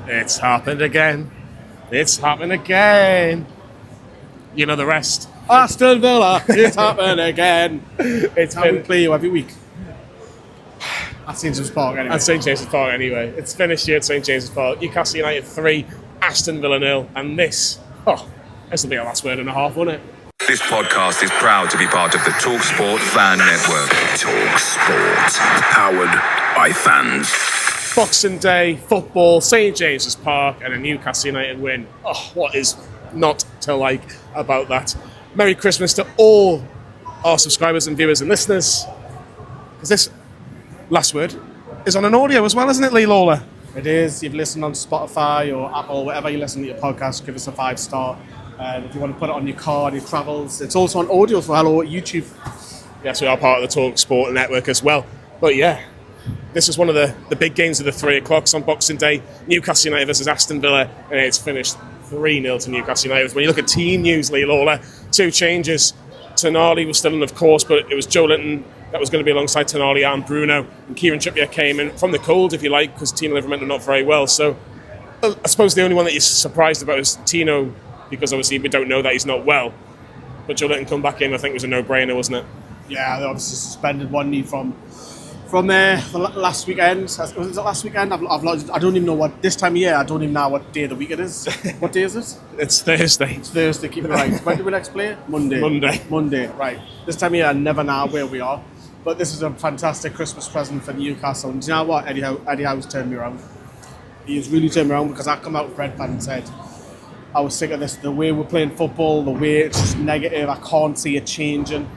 It's happened again. It's happened again. You know the rest. Aston Villa, it's happened again. It's How we been play you every week. At St James's Park, anyway. at St James's Park anyway. It's finished here at St James's Park. Newcastle United 3, Aston Villa 0. And this will be our last word and a half, won't it? This podcast is proud to be part of the TalkSport Fan Network. TalkSport. Powered by fans. Boxing Day, football, St James's Park, and a Newcastle United win. Oh, what is not to like about that? Merry Christmas to all our subscribers and viewers and listeners. Because this last word is on an audio as well, isn't it, Lee Lawler? It is. You've listened on Spotify or Apple, whatever you listen to your podcast, give us a 5-star. If you want to put it on your car, on your travels, it's also on audio for YouTube. Yes, we are part of the TalkSport network as well. But yeah, this is one of the big games of the 3 o'clock on Boxing Day. Newcastle United versus Aston Villa, and it's finished 3-0 to Newcastle United. When you look at team news, Lee Lawler, 2 changes. Tonali was still in, of course, but it was Joelinton that was going to be alongside Tonali and Bruno. And Kieran Trippier came in from the cold, if you like, because Tino Livermore not very well. So I suppose the only one that you're surprised about is Tino, because obviously we don't know that he's not well. But Joelinton come back in, I think, was a no-brainer, wasn't it? Yeah, they obviously suspended one knee from the last weekend. Was it last weekend? I've lost, I don't even know what, this time of year, I don't even know what day of the week it is. What day is it? It's Thursday. It's Thursday, keep it right. When do we next play? Monday, right. This time of year, I never know where we are. But this is a fantastic Christmas present for Newcastle. And do you know what? Eddie Howe's turned me around. He has really turned me around, because I come out with Brentford and said, I was sick of this. The way we're playing football, the way it's just negative, I can't see it changing.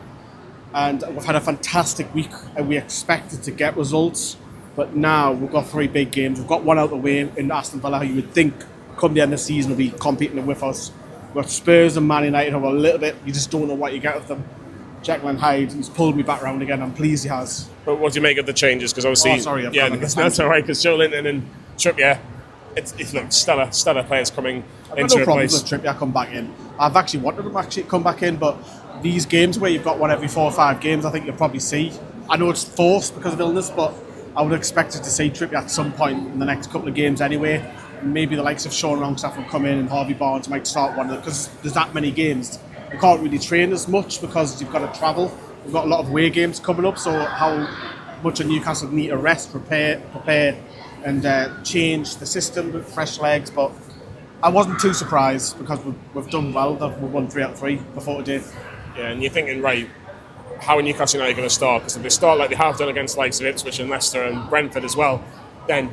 And we've had a fantastic week, and we expected to get results. But now we've got 3 big games. We've got one out the way in Aston Villa, who you would think come the end of the season will be competing with us. We've got Spurs and Man United, who are a little bit, you just don't know what you get with them. Jekyll and Hyde, he's pulled me back round again. I'm pleased he has. But what do you make of the changes? Because obviously, that's all right. Because Joelinton and Trippier, it's look stellar players coming into no problems replace. with Trippier come back in. I've actually wanted him to come back in, but these games where you've got one every 4 or 5 games, I think you'll probably see. I know it's forced because of illness, but I would expect to see Trippier at some point in the next couple of games anyway. Maybe the likes of Sean Longstaff will come in, and Harvey Barnes might start one of them, because there's that many games. You can't really train as much because you've got to travel. We've got a lot of away games coming up, so how much of Newcastle need to rest, prepare, and change the system with fresh legs. But I wasn't too surprised, because we've done well. We've won 3 out of 3 before today. Yeah, and you're thinking, right, how are Newcastle United going to start? Because if they start like they have done against the likes of Ipswich and Leicester and Brentford as well, then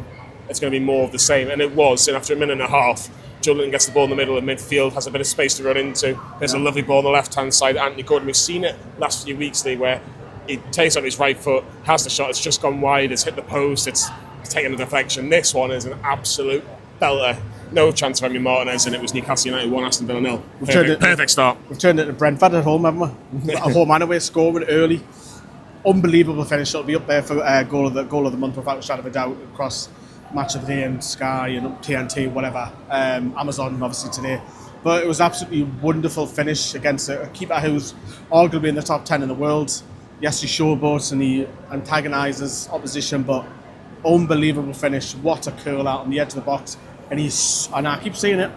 it's going to be more of the same. And it was. And after a minute and a half, Joelinton gets the ball in the middle of midfield, has a bit of space to run into. There's a lovely ball on the left-hand side. Anthony Gordon, we've seen it last few weeks, Lee, where he takes on his right foot, has the shot, it's just gone wide, it's hit the post, it's taken a deflection. This one is an absolute belter. No chance for Emi Martinez, and it was Newcastle United 1, Aston Villa 0. Perfect start. We've turned it to Brentford at home, haven't we? At home and away, scoring early. Unbelievable finish. It'll be up there for goal of the month without a shadow of a doubt, across Match of the Day and Sky and TNT, whatever. Amazon, obviously, today. But it was absolutely wonderful finish against a keeper who's arguably in the top 10 in the world. Yes, he showboats and he antagonises opposition, but unbelievable finish. What a curl out on the edge of the box. And I keep saying it,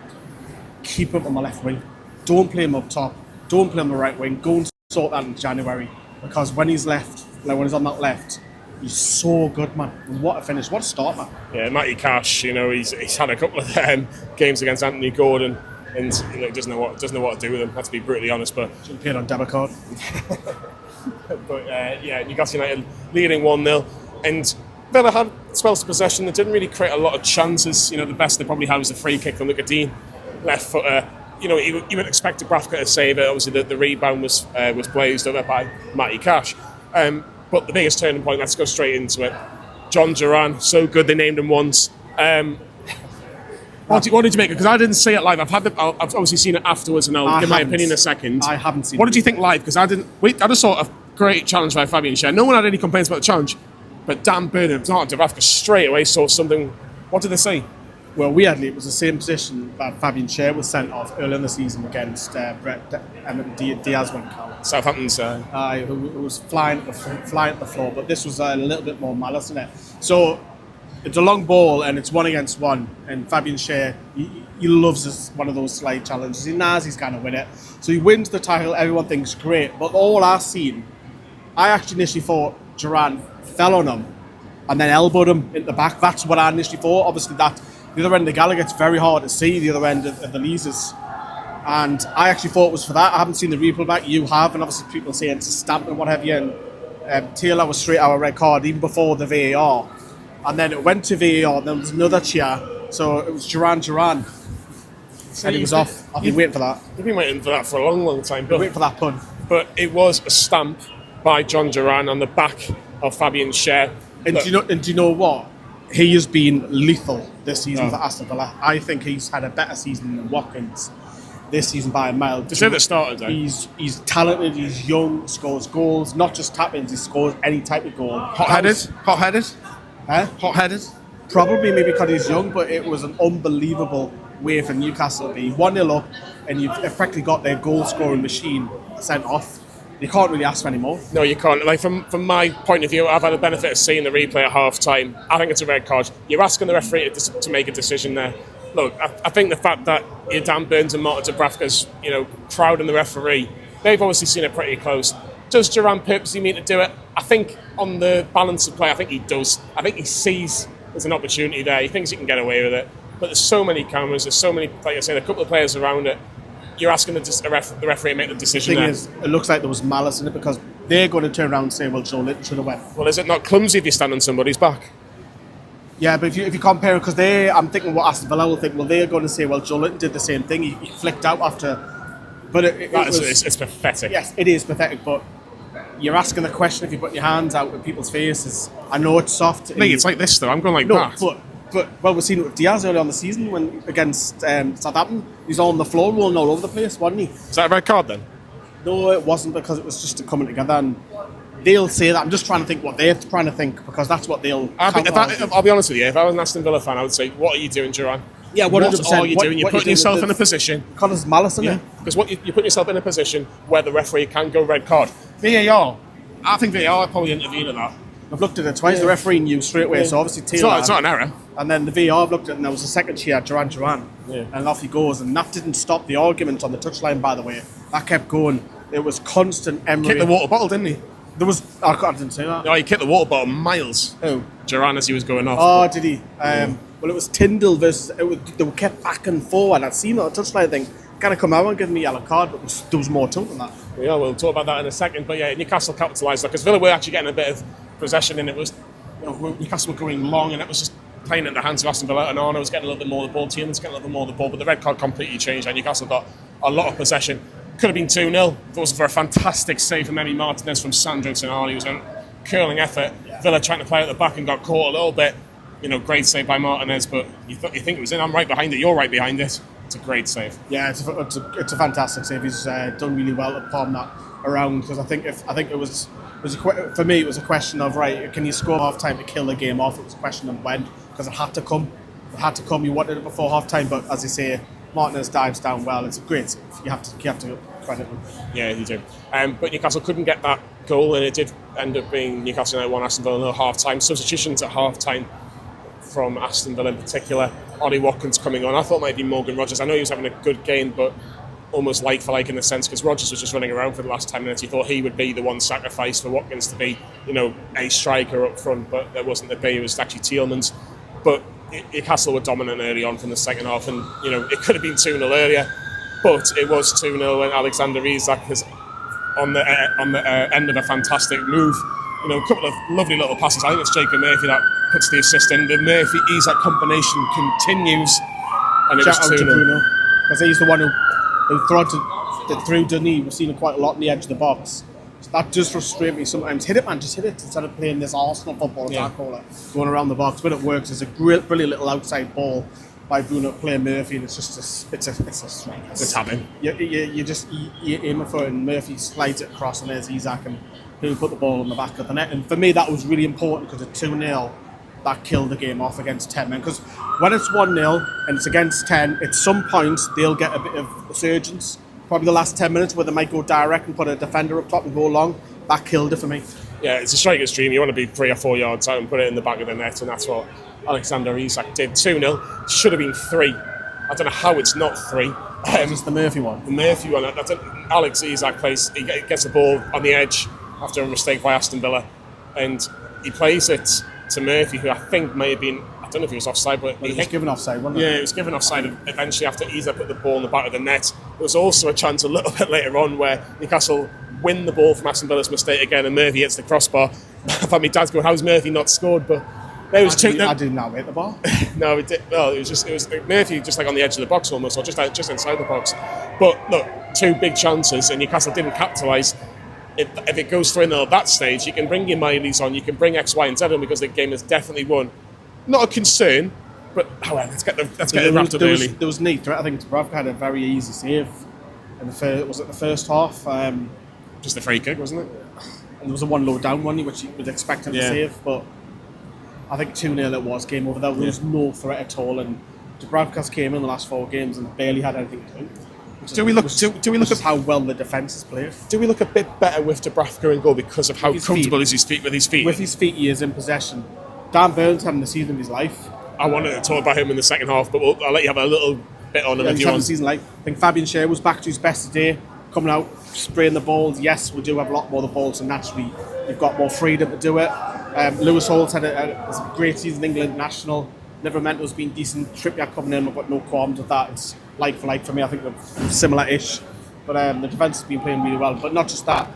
keep him on the left wing. Don't play him up top. Don't play him on the right wing. Go and sort that in January. Because when he's left, like when he's on that left, he's so good, man. And what a finish. What a start, man. Yeah, Matty Cash, he's had a couple of games against Anthony Gordon, and doesn't know what to do with him. That's to be brutally honest. But shouldn't play it on debit card. But Newcastle United leading 1-0, and Villa had spells of possession. They didn't really create a lot of chances. The best they probably had was a free kick from Lucadine, left footer. You would expect a Brafka to save it. Obviously, the rebound was blazed over by Matty Cash. But the biggest turning point, let's go straight into it. Jhon Durán, so good they named him once. What did you make of it? Because I didn't see it live. I've obviously seen it afterwards, and I'll give my opinion in a second. I haven't seen it. What did you think live? Because I just saw a great challenge by Fabian Schär. No one had any complaints about the challenge, but Dan Burnham, Dubravka straight away saw something. What did they say? Well, weirdly, it was the same position that Fabian Schär was sent off early in the season against Diaz went count. Southampton's who was flying at the floor, but this was a little bit more malice in it. So it's a long ball and it's 1-against-1. And Fabian Schär, he loves one of those slide challenges. He knows he's going to win it. So he wins the title. Everyone thinks great. But all I've seen, I actually initially thought Duran fell on him and then elbowed him in the back. That's what I initially thought. Obviously, the other end of the galley gets very hard to see, the other end of the leases. And I actually thought it was for that. I haven't seen the replay back. You have, and obviously people say it's a stamp and what have you. And Taylor was straight out a red card even before the VAR. And then it went to VAR, and then there was another cheer. So it was Duran. So and he was off. I've been waiting for that. You've been waiting for that for a long, long time. Been waiting for that pun. But it was a stamp by Jhon Durán on the back of Fabian Schär. And do you know what? He has been lethal this season for Aston Villa. I think he's had a better season than Watkins this season by a mile. To say that started, though. He's talented, he's young, scores goals, not just tap-ins, he scores any type of goal. Hot-headed? Huh? Hot-headed? Probably maybe because he's young, but it was an unbelievable way for Newcastle to be 1-0 up, and you've effectively got their goal-scoring machine sent off. You can't really ask for any more. No, you can't. Like from my point of view, I've had the benefit of seeing the replay at half time. I think it's a red card. You're asking the referee to make a decision there. Look, I think the fact that Dan Burns and Martin Dubravka's, crowding the referee, they've obviously seen it pretty close. Does Duran purposely mean to do it? I think on the balance of play, I think he does. I think he sees there's an opportunity there. He thinks he can get away with it. But there's so many cameras, there's so many, like I said, a couple of players around it. You're asking the referee to make the decision. The thing there. is, it looks like there was malice in it because they're going to turn around and say, well, Joelinton should have went. Well, is it not clumsy if you stand on somebody's back? Yeah, but if you compare it, because I'm thinking what Aston Villa will think, well, they're going to say, well, Joelinton did the same thing. He flicked out after. But it's pathetic. Yes, it is pathetic, but you're asking the question if you put your hands out in people's faces. I know it's soft. Lee, it's like this, though. I'm going like that. But we've seen it with Diaz early on the season when against Southampton. He's on the floor rolling all over the place, wasn't he? Is that a red card then? No, it wasn't, because it was just coming together. And they'll say that. I'm just trying to think what they're trying to think, because that's what they'll. I'll be honest with you. If I was an Aston Villa fan, I would say, "What are you doing, Duran? Yeah, 100%. What are you doing? You're putting yourself in a position. Because there's malice in it. Because you're putting yourself in a position where the referee can go red card. VAR. I think VAR probably intervened in that. I've looked at it twice. The referee knew straight away. So obviously Taylor. It's not an error. And then the VAR I've looked at it, and there was a second cheer, Duran. Yeah. And off he goes. And that didn't stop the argument on the touchline, by the way. That kept going. It was constant Emery. Kicked the water bottle, didn't he? There was. I didn't say that. No, he kicked the water bottle miles. Who? Duran, as he was going off. Oh, did he? Well, it was Tyndall versus. They were kept back and forward. I'd seen it on the touchline thing. Gotta come out and give me a yellow card, but there was more to it than that. Yeah, we'll talk about that in a second. But yeah, Newcastle capitalised because Villa were actually getting a bit of possession, and it was, Newcastle were going long, and it was just playing in the hands of Aston Villa. And Arno was getting a little bit more of the ball, Tielemans getting a little bit more of the ball, but the red card completely changed, and Newcastle got a lot of possession. Could have been 2-0. It was for a fantastic save from Emi Martinez from Sandro Tonali. It was a curling effort. Villa trying to play at the back and got caught a little bit. Great save by Martinez, but you think it was in. I'm right behind it. You're right behind it. It's a great save. Yeah, it's a fantastic save. He's done really well to palm that around, because I think it was for me, it was a question of, right, can you score half time to kill the game off? It was a question of when, because it had to come. You wanted it before half time, but as you say, Martinez dives down well. It's a great save. You have to credit him. Yeah, you do. But Newcastle couldn't get that goal, and it did end up being Newcastle United 1, Aston Villa 0 half time. Substitutions at half time from Aston Villa in particular. Ollie Watkins coming on. I thought it might be Morgan Rogers. I know he was having a good game, but almost like for like in the sense, because Rogers was just running around for the last 10 minutes. He thought he would be the one sacrificed for Watkins to be, a striker up front, but there wasn't the be. It was actually Tielemans. But Newcastle were dominant early on from the second half, and it could have been 2-0 earlier, but it was 2-0 when Alexander Isak is on the end of a fantastic move. A couple of lovely little passes. I think it's Jacob Murphy that puts the assist in. The Murphy-Isak combination continues, and it was 2-0. Because he's the one who threw Dunny. We've seen it quite a lot on the edge of the box. So that does frustrate me sometimes. Hit it, man, just hit it, instead of playing this Arsenal football, as I call it, going around the box. When it works, it's a brilliant little outside ball by Bruno playing Murphy, and it's just it's a strike. It's happening. You aim it for it, and Murphy slides it across, and there's Isak, and who put the ball on the back of the net. And for me, that was really important, because at 2-0, that killed the game off against 10 men. Because when it's 1-0 and it's against 10, at some point they'll get a bit of resurgence. Probably the last 10 minutes where they might go direct and put a defender up top and go long. That killed it for me. Yeah, it's a striker's dream. You want to be 3 or 4 yards out and put it in the back of the net, and that's what Alexander Isak did. 2-0. Should have been 3. I don't know how it's not 3. It's the Murphy one. The Murphy one. Alex Isak plays. He gets the ball on the edge after a mistake by Aston Villa, and he plays it to Murphy, who I think may have been. I don't know if he was offside, but he was given offside, wasn't it? Yeah, he was given offside eventually after Isak put the ball in the back of the net. There was also a chance a little bit later on where Newcastle win the ball from Aston Villa's mistake again, and Murphy hits the crossbar. I thought my dad's going, how's Murphy not scored? But there was I did not hit the ball. No, it did. Well, it was Murphy just like on the edge of the box almost, or just inside the box. But look, 2 big chances, and Newcastle didn't capitalise. If it goes 3-0 at that stage, you can bring your Miley's on, you can bring X, Y, and Z on because the game is definitely won. Not a concern, but however, let's get it wrapped up early. There was neat. I think Dubravka had a very easy save in the first half. Just the free kick, wasn't it? And there was a one low down one, which you would expect him to save, but I think 2-0 it was, game over. There was no threat at all, and Dubravka's came in the last 4 games and barely had anything to do. Do we look at how well the defence is played? Do we look a bit better with Dubravka in goal because of how comfortable is his feet with his feet? With his feet, he is in possession. Dan Burns having the season of his life. I wanted to talk about him in the second half, but I'll let you have a little bit on him if you want. Season life. I think Fabian Schär was back to his best today, coming out, spraying the balls. Yes, we do have a lot more of the balls, so naturally you've got more freedom to do it. Lewis Holt's had a great season in England national. Livermento's been decent. Trippier coming in, I've got no qualms with that. It's like for like for me. I think they're similar-ish. But the defence has been playing really well. But not just that.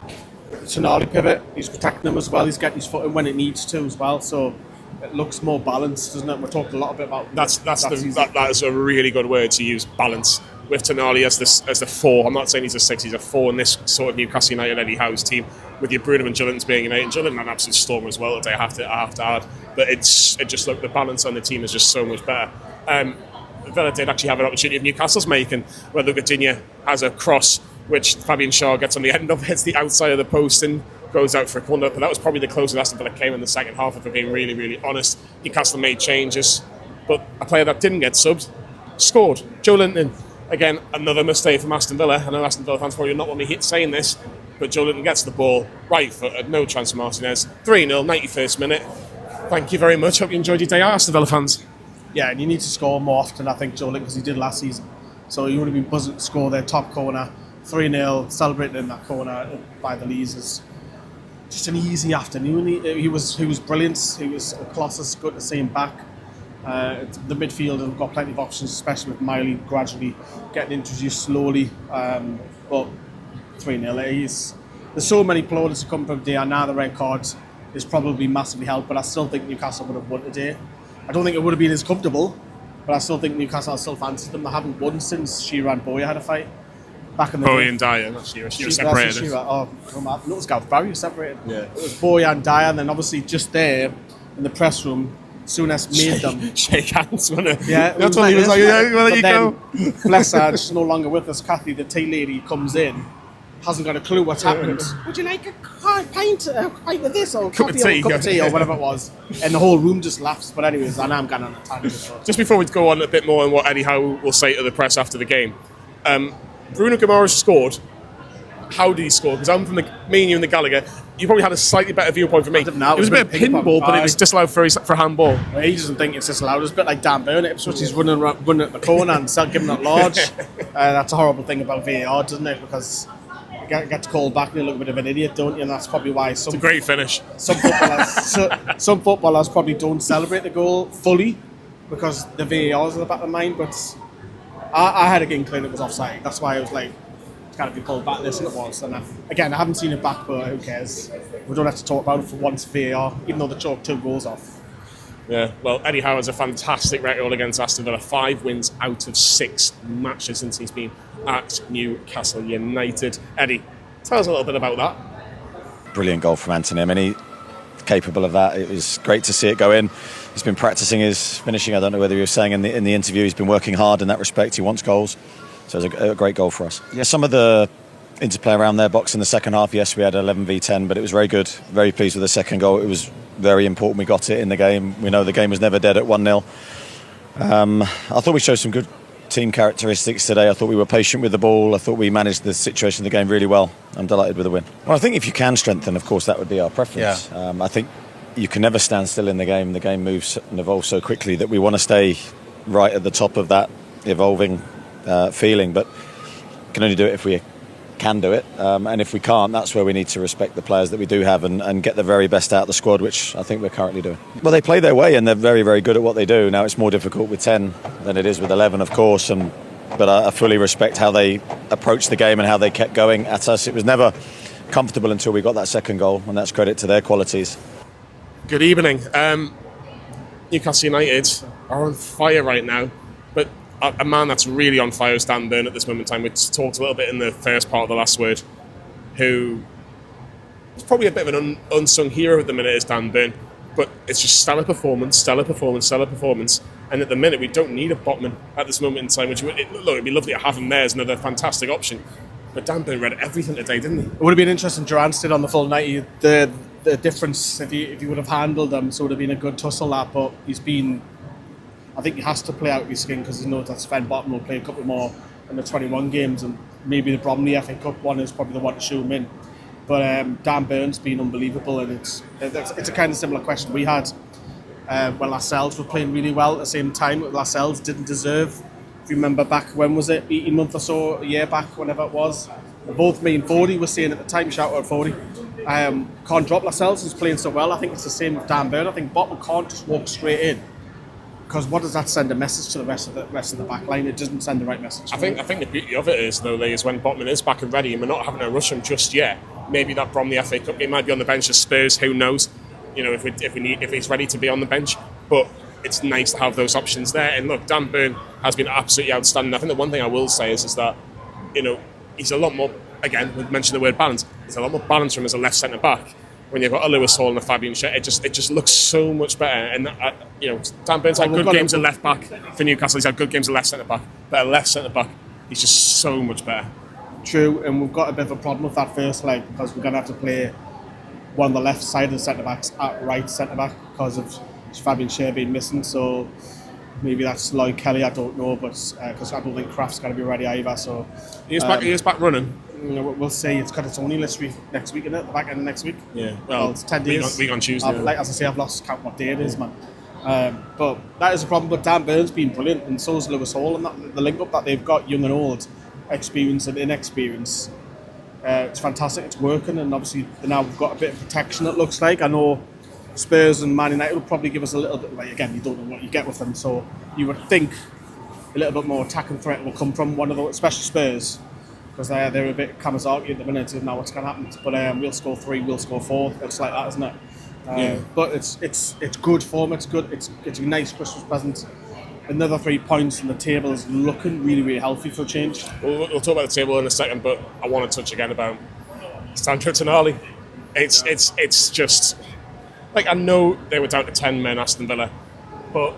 Tonali pivot, he's protecting them as well. He's getting his foot in when it needs to as well. So it looks more balanced, doesn't it? We're talking a lot about that is a really good word to use, balance. With Tonali as the 4, I'm not saying he's a 6, he's a 4 in this sort of Newcastle United Eddie Howe's team. With your Bruno and Joelinton being an 8, and Joelinton had an absolute storm as well today. I have to add, but it just looked, the balance on the team is just so much better. Villa did actually have an opportunity of Newcastle's making, where Lugadinha has a cross which Fabian Schär gets on the end of, hits the outside of the post and goes out for a corner. But that was probably the closest Aston Villa came in the second half, if we're being really, really honest. Newcastle made changes, but a player that didn't get subbed scored. Joelinton, again, another mistake from Aston Villa. I know Aston Villa fans probably not want me saying this, but Joelinton gets the ball, right foot, no chance for Martinez. 3-0, 91st minute. Thank you very much. Hope you enjoyed your day out, Aston Villa fans. Yeah, and you need to score more often, I think, Joelinton, because he did last season. So you would have been buzzing to score their top corner, 3-0, celebrating in that corner by the Lees. Is just an easy afternoon. He was brilliant. He was a Colossus. Good to see him back. The midfield have got plenty of options, especially with Miley gradually getting introduced slowly. But 3-0, there's so many plaudits to come from today, and now the red cards is probably massively helped, but I still think Newcastle would have won today. I don't think it would have been as comfortable, but I still think Newcastle still fancied them. They haven't won since Shearer and Boyer had a fight. Back in the Boyer and Dyer, not Shearer. Shearer separated. No, it's Gareth Barry separated. Yeah. It was Boyer and Dyer, and then obviously just there in the press room, Souness made them shake hands, wasn't it? Yeah, that's what he was like. Yeah, well, there you go. Bless her, she's no longer with us. Kathy, the tea lady, comes in, hasn't got a clue what's happened. Would you like a pint of this, or cup of tea, or whatever it was? And the whole room just laughs. But anyways, I know I'm going on a tangent. Just before we go on a bit more on what Eddie Howe will say to the press after the game, Bruno Guimaraes scored. How did he score? Because I'm from me and you and the Gallagher. You probably had a slightly better viewpoint for me. It was a bit of pinball, but it was disallowed for handball. Well, he doesn't think it's disallowed. It's a bit like Dan Burn at Ipswich. He's running at the corner and still giving it large. That's a horrible thing about VAR, doesn't it? Because you get called back and you look a bit of an idiot, don't you? And that's probably why it's a great finish. Some footballers probably don't celebrate the goal fully because the VAR's in the back of the mind. But I had a inkling it was offside. That's why I was like, kind of be pulled back this, and it was. And I haven't seen it back, but who cares? We don't have to talk about it for once VAR, even though they chalked 2 goals off. Yeah, well, Eddie Howe has a fantastic record against Aston Villa. 5 wins out of 6 matches since he's been at Newcastle United. Eddie, tell us a little bit about that. Brilliant goal from Anthony. I mean, he's capable of that. It was great to see it go in. He's been practicing his finishing. I don't know whether he was saying in the interview, he's been working hard in that respect. He wants goals. So it was a great goal for us. Yeah, some of the interplay around their box in the second half, yes, we had 11v10, but it was very good. Very pleased with the second goal. It was very important we got it in the game. We know the game was never dead at 1-0. I thought we showed some good team characteristics today. I thought we were patient with the ball. I thought we managed the situation of the game really well. I'm delighted with the win. Well, I think if you can strengthen, of course, that would be our preference. Yeah. I think you can never stand still in the game. The game moves and evolves so quickly that we want to stay right at the top of that evolving feeling, but can only do it if we can do it, and if we can't, that's where we need to respect the players that we do have and get the very best out of the squad, which I think we're currently doing. Well, they play their way and they're very, very good at what they do. Now it's more difficult with 10 than it is with 11, of course, but I fully respect how they approached the game and how they kept going at us. It was never comfortable until we got that second goal, and that's credit to their qualities. Good evening. Newcastle United are on fire right now, but a man that's really on fire is Dan Burn at this moment in time. We talked a little bit in the first part of the last word, who is probably a bit of an unsung hero at the minute, is Dan Burn, but it's just stellar performance. And at the minute, we don't need a Botman at this moment in time, which it'd be lovely to have him there as another fantastic option. But Dan Burn read everything today, didn't he? It would have been interesting. Duran stayed on the full 90. The difference, if he would have handled them, so it would have been a good tussle, that. But I think he has to play out his skin because he knows that Sven Botman will play a couple more in the 21 games, and maybe the Bromley FA Cup one is probably the one to shoe him in. But Dan Burn's been unbelievable, and it's a kind of similar question we had when Lascelles were playing really well at the same time. Lascelles didn't deserve. If you remember back, when was it? 18 months or so, a year back, whenever it was. Both me and 40 were saying at the time, shout out 40. Can't drop Lascelles, who's playing so well. I think it's the same with Dan Burn. I think Botman can't just walk straight in, because what does that send a message to the rest of the back line? It doesn't send the right message. I think the beauty of it is, though, Lee, is when Botman is back and ready and we're not having to rush him just yet. Maybe that Bromley FA Cup game might be on the bench as Spurs, who knows? You know, if he's ready to be on the bench. But it's nice to have those options there. And look, Dan Burn has been absolutely outstanding. I think the one thing I will say is that, you know, he's a lot more, again, we mentioned the word balance, he's a lot more balanced from him as a left centre back. When you've got a Lewis Hall and a Fabian Schär, it just looks so much better. And Dan Burn's had good games at left back for Newcastle. He's had good games at left centre back, but at left centre back, he's just so much better. True, and we've got a bit of a problem with that first leg because we're going to have to play one on the left side of the centre backs at right centre back because of Fabian Schär being missing. So maybe that's Lloyd Kelly. I don't know, but because I don't think Kraft's going to be ready either. So he is back running. You know, we'll see. It's got its only next week, isn't it? The back end of next week. Yeah. Well, it's 10 days. Week on Tuesday. Like as I say, I've lost count what day it is, man. But that is a problem. But Dan Burn's been brilliant, and so is Lewis Hall, and the link up that they've got, young and old, experience and inexperience. It's fantastic. It's working, and obviously now we've got a bit of protection. It looks like. I know Spurs and Man United will probably give us a little bit. Like, again, you don't know what you get with them, so you would think a little bit more attacking threat will come from one of those, especially Spurs. Because they're a bit Kamazaki at the minute, don't know what's going to happen. But we'll score 3, we'll score 4. It's like that, isn't it? Yeah. But it's good form. It's good. It's a nice Christmas present. Another 3 points, and the table is looking really, really healthy for a change. We'll talk about the table in a second, but I want to touch again about Sandro Tonali. It's just like, I know they were down to 10 men, Aston Villa, but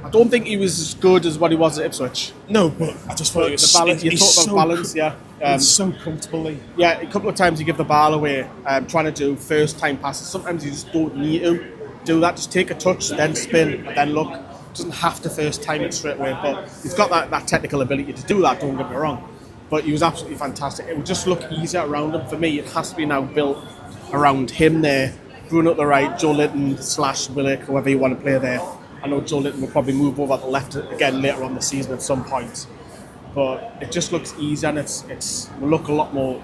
I don't think he was as good as what he was at Ipswich. No, but I just thought the balance. You talk about balance, yeah. It's so comfortably. Yeah, a couple of times you give the ball away, trying to do first time passes. Sometimes you just don't need to do that. Just take a touch, then spin, and then look. Doesn't have to first time it straight away, but he's got that technical ability to do that. Don't get me wrong, but he was absolutely fantastic. It would just look easier around him. For me, it has to be now built around him there. Bruno up the right, Joelinton / Willock, whoever you want to play there. I know Joelinton will probably move over to the left again later on the season at some point. But it just looks easy, and will look a lot more.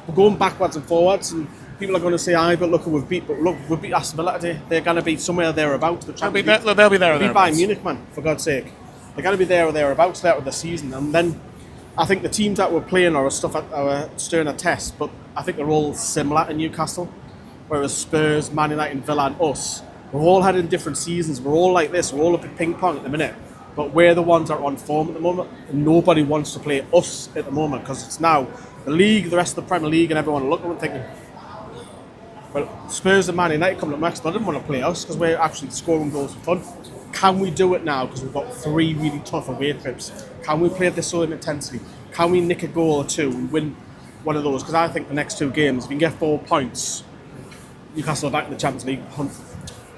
We're going backwards and forwards, and people are going to say, but look who we've beat. But look, we beat Aston Villa today. They're going to be somewhere thereabouts. They'll be there or thereabouts. Beat Bayern Munich, man, for God's sake. They're going to be there or thereabouts later in the season. And then I think the teams that we're playing are stuff at our Sterner test, but I think they're all similar in Newcastle. Whereas Spurs, Man United, Villa and us, we're all had in different seasons. We're all like this. We're all a bit ping pong at the minute. But we're the ones that are on form at the moment. And nobody wants to play us at the moment because it's now the league, the rest of the Premier League, and everyone looking and thinking, well, Spurs and Man United coming up next, they didn't want to play us because we're actually scoring goals for fun. Can we do it now? Because we've got 3 really tough away trips. Can we play at this sort of intensity? Can we nick a goal or 2 and win one of those? Because I think the next 2 games, if we can get 4 points, Newcastle are back in the Champions League hunt.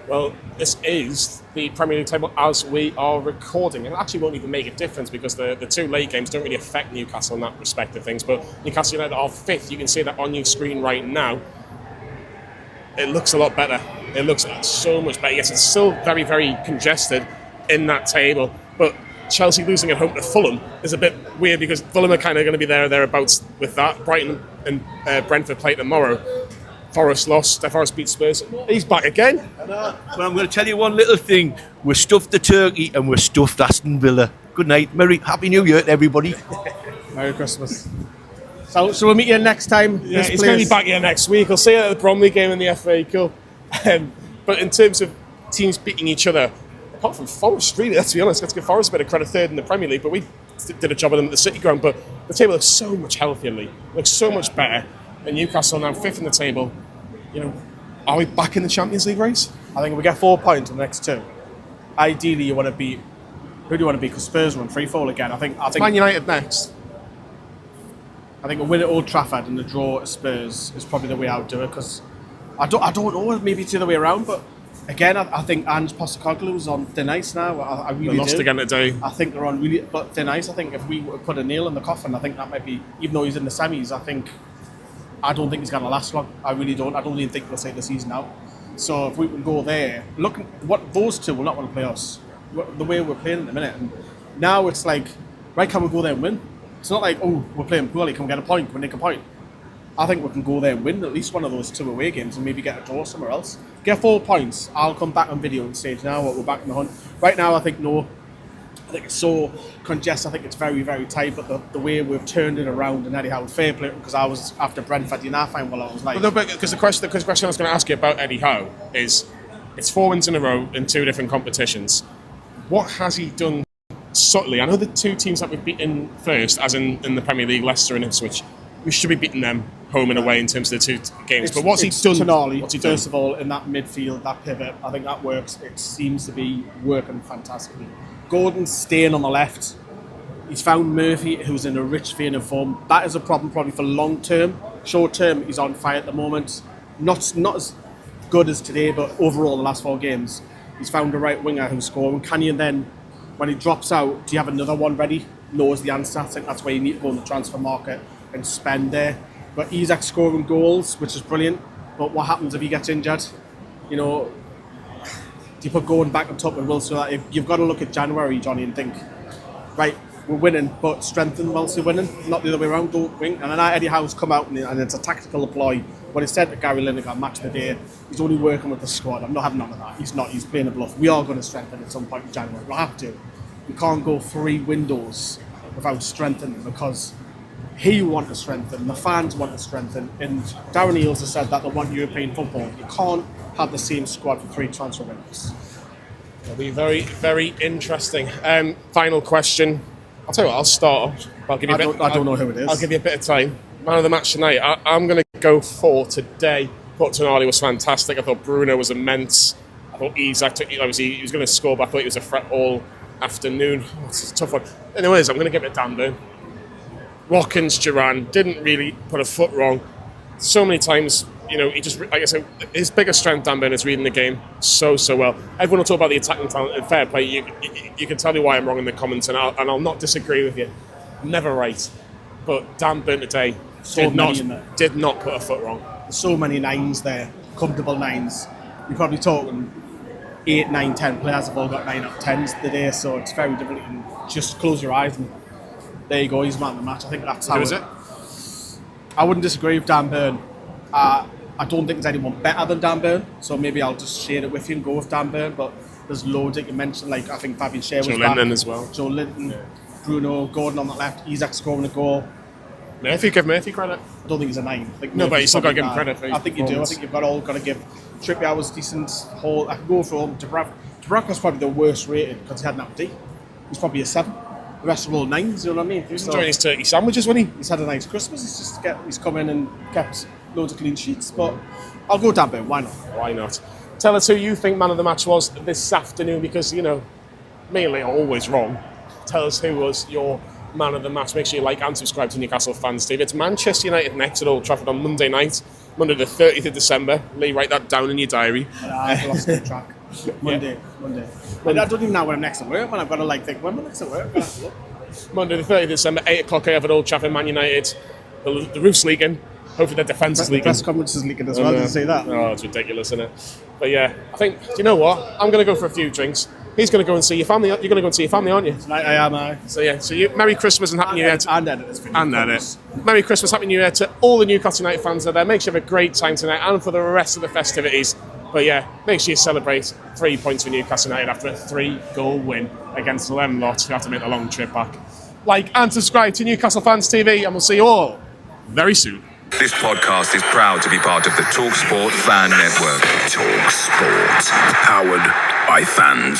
Well, this is the Premier League table as we are recording. It actually won't even make a difference because the 2 late games don't really affect Newcastle in that respect of things. But Newcastle United are 5th. You can see that on your screen right now. It looks a lot better. it looks so much better. Yes, it's still very, very congested in that table, but Chelsea losing at home to Fulham is a bit weird because Fulham are kind of going to be there or thereabouts with that. Brighton and Brentford play tomorrow. Forest lost. Forest beat Spurs. He's back again. Well, I'm going to tell you one little thing. We're stuffed the turkey and we're stuffed Aston Villa. Good night. Happy New Year to everybody. Merry Christmas. So we'll meet you next time. Yeah, he's going to be back here next week. I'll see you at the Bromley game in the FA Cup. But in terms of teams beating each other, apart from Forest, really, let's be honest, let's give Forest a bit of credit, third in the Premier League, but we did a job of them at the City Ground. But the table looks so much healthier, Lee. Looks so much better. And Newcastle now fifth in the table. You know, are we back in the Champions League race? I think if we get 4 points in the next 2, ideally you want to beat. Who do you want to beat? Because Spurs won 3-4 again. I think Man United next. I think a win at Old Trafford and a draw at Spurs is probably the way I would do it. Because I don't know. Maybe it's the other way around, but. Again, I think Ange Postecoglou's on thin ice now. I really they lost do. again today. I think they're on really but thin ice. I think if we put a nail in the coffin, I think that might be, even though he's in the semis, I don't think he's going to last long. I really don't. I don't even think they'll take the season out. So if we can go there, look, what those two will not want to play us. The way we're playing at the minute. And now it's like, right, can we go there and win? It's not like, oh, we're playing poorly, can we get a point? Can we nick a point? I think we can go there and win at least one of those 2 away games and maybe get a draw somewhere else. Get 4 points. I'll come back on video and stage now what we're back in the hunt. Right now, I think no. I think it's so congested. I think it's very, very tight. But the way we've turned it around and Eddie Howe, fair play, because I was after Brentford, you know, fine. Well, I was like, because the question I was going to ask you about Eddie Howe is, it's 4 wins in a row in 2 different competitions. What has he done subtly? I know the 2 teams that we've beaten first, as in the Premier League, Leicester and Ipswich, we should be beating them home and away in terms of the 2 games. But what's he done? Tonali, what's he done? First of all, in that midfield, that pivot, I think that works. It seems to be working fantastically. Gordon's staying on the left. He's found Murphy, who's in a rich vein of form. That is a problem probably for long term. Short term, he's on fire at the moment. Not as good as today, but overall, the last 4 games, he's found a right winger who's scoring. Can you then, when he drops out, do you have another one ready? No is the answer. I think that's where you need to go in the transfer market and spend there. But Isak scoring goals, which is brilliant. But what happens if he gets injured? You know, do you put Gordon back on top with Wilson? You've got to look at January, Johnny, and think, right, we're winning, but strengthen whilst we're winning, not the other way around, don't wing. And then Eddie Howe's come out and it's a tactical ploy. What he said to Gary Lineker, match of the day, he's only working with the squad. I'm not having none of that. He's not. He's playing a bluff. We are going to strengthen at some point in January. We'll have to. We can't go 3 windows without strengthening because he wants to strengthen, the fans want to strengthen, and Darren Eales has said that they want European football. You can't have the same squad for 3 transfer windows. It'll be very, very interesting. Final question. I'll tell you what, I'll start off. I don't know who it is. I'll give you a bit of time. Man of the match tonight, I'm going to go for today. I thought Tonali was fantastic. I thought Bruno was immense. I thought Isak, obviously, he was going to score, but I thought he was a threat all afternoon. Oh, it's a tough one. Anyways, I'm going to give it to Dan Burn. Watkins, Duran didn't really put a foot wrong. So many times, you know, he just, like I said, his biggest strength, Dan Burn, is reading the game so well. Everyone will talk about the attacking talent and fair play. You can tell me why I'm wrong in the comments, and I'll not disagree with you. I'm never right. But Dan Burn today did not put a foot wrong. There's so many 9s there, comfortable 9s. You're probably talking 8, 9, 10 players have all got 9 out of 10s today, so it's very difficult. And just close your eyes and there you go, he's man of the match. I think that's how. Who is it? I wouldn't disagree with Dan Burn. I don't think there's anyone better than Dan Burn, so maybe I'll just share it with you and go with Dan Burn. But there's loads that you mentioned, like I think Fabian Schär was back. Joelinton as well. Joelinton, Bruno, Gordon on that left, Isak scoring a goal. Murphy, give Murphy credit. I don't think he's a 9. No, but you still got to give him credit for his I think you do. I think you've got to give. Trippier was decent. I can go for him. Dubravka was probably the worst rated because he had an update. He's probably a 7. The rest are all 9s, you know what I mean? He was enjoying his turkey sandwiches, wasn't he? He's had a nice Christmas. He's come in and kept loads of clean sheets. But I'll go Dan Burn. Why not? Why not? Tell us who you think man of the match was this afternoon, because, you know, mainly I'm always wrong. Tell us who was your man of the match. Make sure you like and subscribe to Newcastle Fans TV. It's Manchester United next at Old Trafford on Monday night, Monday the 30th of December. Lee, write that down in your diary. I've lost the track. Monday. I don't even know when I'm next at work, man. I've got to think, when am I next at work? Monday the 30th of December, 8 o'clock at Old Trafford, Man United. The roof's leaking. Hopefully the defence is leaking. Press conference is leaking as well. Did you see that? Oh, it's ridiculous, isn't it? But yeah, I think, do you know what? I'm going to go for a few drinks. He's going to go and see your family. You're going to go and see your family, aren't you? Tonight I am. So yeah, so you, Merry Christmas and Happy New Year. And edit this video. And edit. Merry Christmas, Happy New Year to all the Newcastle United fans out there. Make sure you have a great time tonight and for the rest of the festivities. But yeah, make sure you celebrate 3 points for Newcastle United after a 3-goal win against them lot who have to make the long trip back. Like and subscribe to Newcastle Fans TV, and we'll see you all very soon. This podcast is proud to be part of the TalkSport Fan Network. TalkSport. Powered by fans.